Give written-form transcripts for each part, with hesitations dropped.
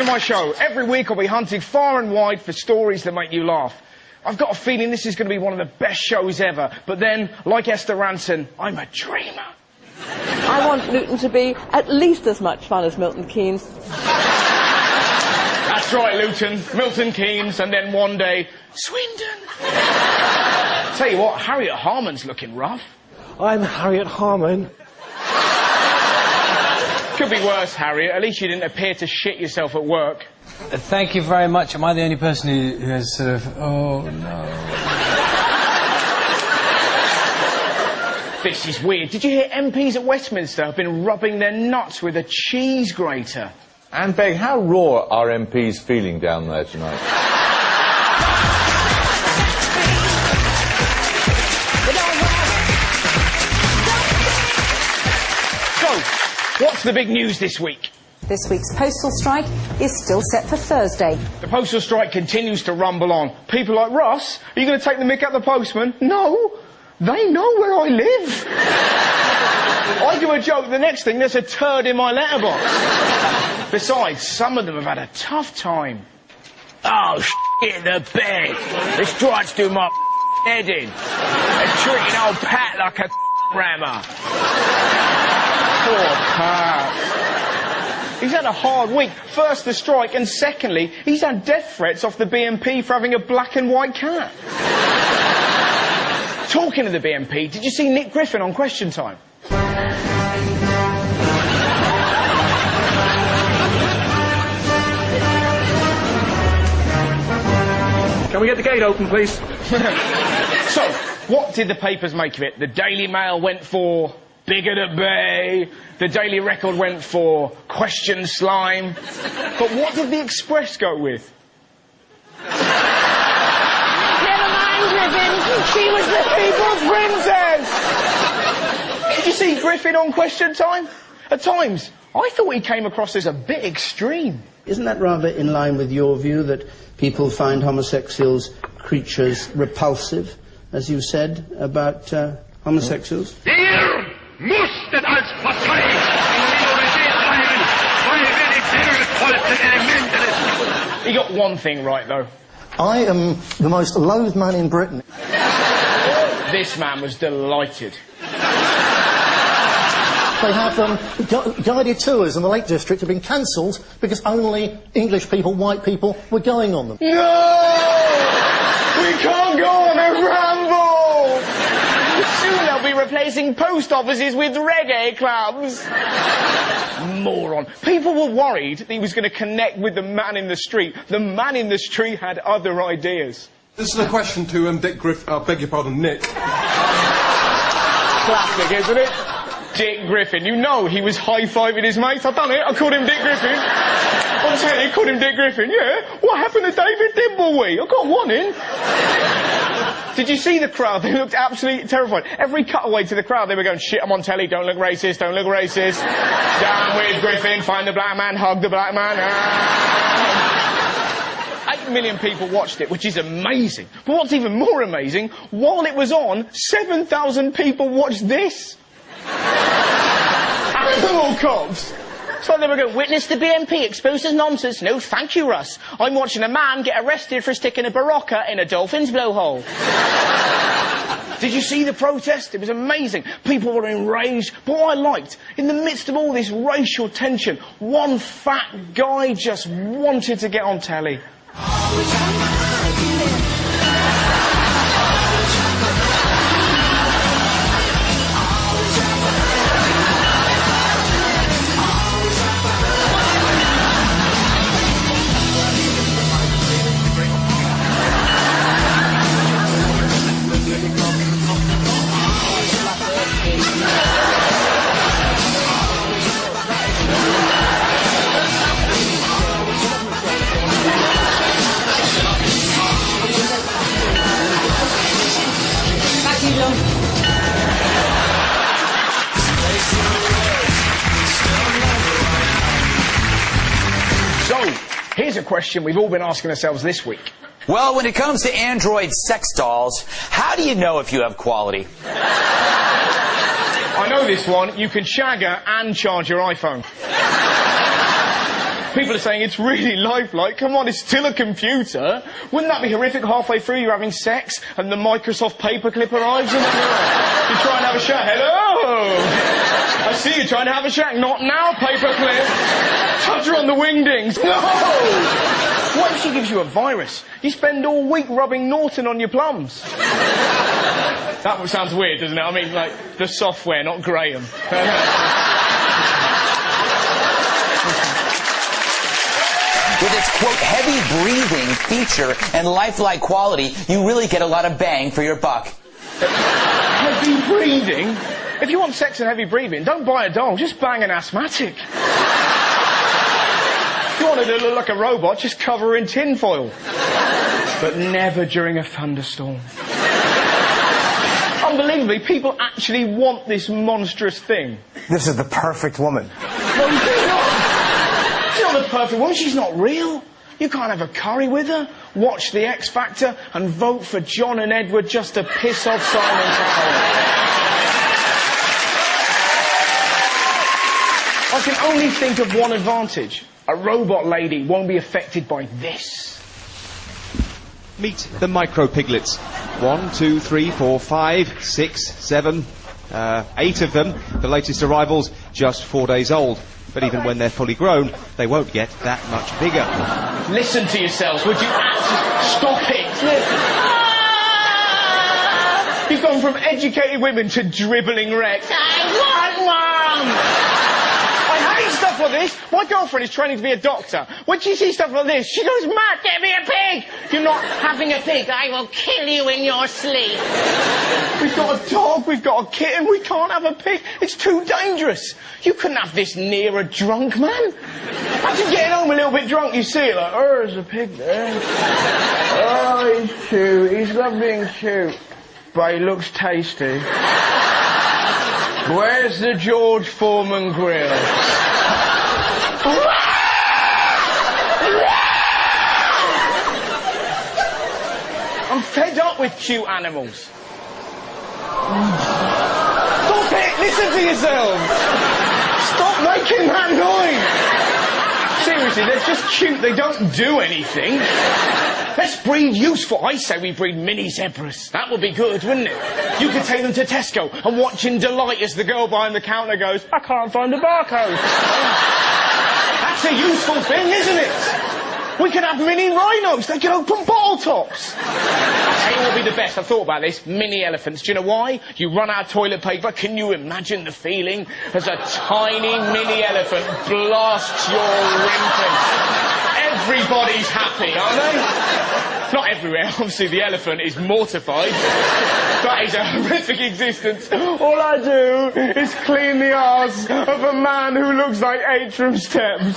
to my show. Every week I'll be hunting far and wide for stories that make you laugh. I've got a feeling this is going to be one of the best shows ever. But then, like Esther Ranson, I'm a dreamer. I want Luton to be at least as much fun as Milton Keynes. That's right, Luton. Milton Keynes, and then one day, Swindon. Tell you what, Harriet Harman's looking rough. I'm Harriet Harman. Could be worse, Harriet. At least you didn't appear to shit yourself at work. Thank you very much. Am I the only person who has sort of... Oh, no. This is weird. Did you hear MPs at Westminster have been rubbing their nuts with a cheese grater? And Beg, how raw are MPs feeling down there tonight? So, what's the big news this week? This week's postal strike is still set for Thursday. The postal strike continues to rumble on. People like, Ross, are you going to take the mick at the postman? No, they know where I live. I do a joke, the next thing, there's a turd in my letterbox. Besides, some of them have had a tough time. Oh, shit the bed. The strike's do my head in. They're treating old Pat like a rammer. Poor Pat. He's had a hard week. First the strike, and secondly, he's had death threats off the BNP for having a black and white cat. Talking of the BNP, did you see Nick Griffin on Question Time? Can we get the gate open, please? So, what did the papers make of it? The Daily Mail went for Bigger the Bay. The Daily Record went for Question Slime. But what did the Express go with? Never mind, Griffin. She was the people's princess. Did you see Griffin on Question Time? At times, I thought he came across as a bit extreme. Isn't that rather in line with your view that people find homosexuals creatures repulsive, as you said about homosexuals? Wir mussten als Partei in Minorität bleiben, weil wir die wertvollsten Elemente des... He got one thing right, though. I am the most loathed man in Britain. This man was delighted. They have guided tours in the Lake District have been cancelled because only English people, white people, were going on them. No! We can't go on a ramble! Soon they'll be replacing post offices with reggae clubs. Moron. People were worried that he was going to connect with the man in the street. The man in the street had other ideas. This is a question to Dick Griffin. Beg your pardon, Nick. Classic, isn't it? Dick Griffin. You know he was high-fiving his mates. I've done it. I called him Dick Griffin. I'm telling you, called him Dick Griffin. Yeah? What happened to David Dimbleby? I got one in. Did you see the crowd? They looked absolutely terrified. Every cutaway to the crowd, they were going, shit, I'm on telly, don't look racist, don't look racist. Down with Griffin, find the black man, hug the black man. 8 million people watched it, which is amazing. But what's even more amazing, while it was on, 7,000 people watched this. Animal cops. So they were going, witness the BNP exposed as nonsense. No, thank you, Russ. I'm watching a man get arrested for sticking a Barocca in a dolphin's blowhole. Did you see the protest? It was amazing. People were enraged. But what I liked, in the midst of all this racial tension, one fat guy just wanted to get on telly. So, here's a question we've all been asking ourselves this week. Well, when it comes to Android sex dolls, how do you know if you have quality? I know this one. You can shag her and charge your iPhone. People are saying it's really lifelike. Come on, it's still a computer. Wouldn't that be horrific? Halfway through, you're having sex, and the Microsoft paperclip arrives, and then you try and have a shag. Hello! I see you trying to have a shag. Not now, paperclip. Touch her on the wingdings. No! What if she gives you a virus? You spend all week rubbing Norton on your plums. That sounds weird, doesn't it? I mean, like, the software, not Graham. With its, quote, heavy breathing feature and lifelike quality, you really get a lot of bang for your buck. Heavy breathing? If you want sex and heavy breathing, don't buy a doll, just bang an asthmatic. If you wanted to look like a robot, just cover her in tinfoil. But never during a thunderstorm. Unbelievably, people actually want this monstrous thing. This is the perfect woman. No, she's not. She's not the perfect woman. She's not real. You can't have a curry with her, watch The X Factor, and vote for John and Edward just to piss off Simon Cowell. I can only think of one advantage. A robot lady won't be affected by this. Meet the micro piglets. 1, 2, 3, 4, 5, 6, 7, 8 of them. The latest arrivals just 4 days old. But even when they're fully grown, they won't get that much bigger. Listen to yourselves, would you actually stop it? You've gone from educated women to dribbling wrecks. I want one! I hate stuff like this. My girlfriend is training to be a doctor. When she sees stuff like this, she goes, Matt, get me a pig! You're not having a pig. I will kill you in your sleep. We've got a dog, we've got a kitten, we can't have a pig. It's too dangerous. You couldn't have this near a drunk man. Imagine getting home a little bit drunk, you see it, like, oh, there's a pig there. Oh, he's cute, he's lovely and cute. But he looks tasty. Where's the George Foreman grill? I'm fed up with cute animals. Stop it! Listen to yourselves! Stop making that noise! Seriously, they're just cute, they don't do anything. Let's breed useful. I say we breed mini zebras. That would be good, wouldn't it? You could take them to Tesco and watch in delight as the girl behind the counter goes, I can't find the barcode. That's a useful thing, isn't it? We could have mini rhinos. They could open bottle tops. I'll tell you what would be the best. I've thought about this. Mini elephants. Do you know why? You run out of toilet paper. Can you imagine the feeling as a tiny mini elephant blasts your wimping? Everybody's happy, aren't they? Not everywhere. Obviously, the elephant is mortified. That is a horrific existence. All I do is clean the arse of a man who looks like Atrium Steps.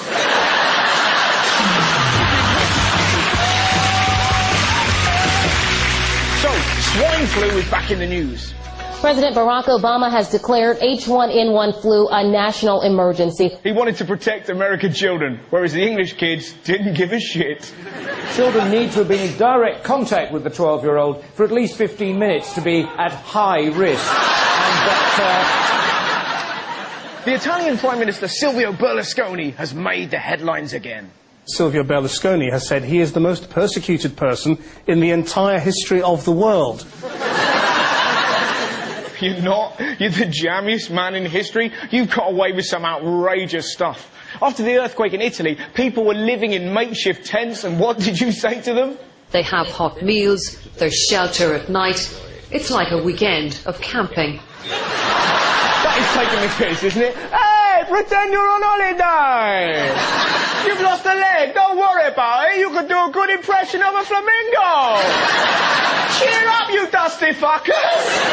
So, swine flu is back in the news. President Barack Obama has declared H1N1 flu a national emergency. He wanted to protect American children, whereas the English kids didn't give a shit. Children need to have been in direct contact with the 12-year-old for at least 15 minutes to be at high risk. And The Italian Prime Minister Silvio Berlusconi has made the headlines again. Silvio Berlusconi has said he is the most persecuted person in the entire history of the world. You're not. You're the jammiest man in history. You've got away with some outrageous stuff. After the earthquake in Italy, people were living in makeshift tents, and what did you say to them? They have hot meals, there's shelter at night. It's like a weekend of camping. That is taking the piss, isn't it? Hey, pretend you're on holiday! You've lost a leg, don't worry about it. You could do a good impression of a flamingo! Cheer up, you dusty fuckers!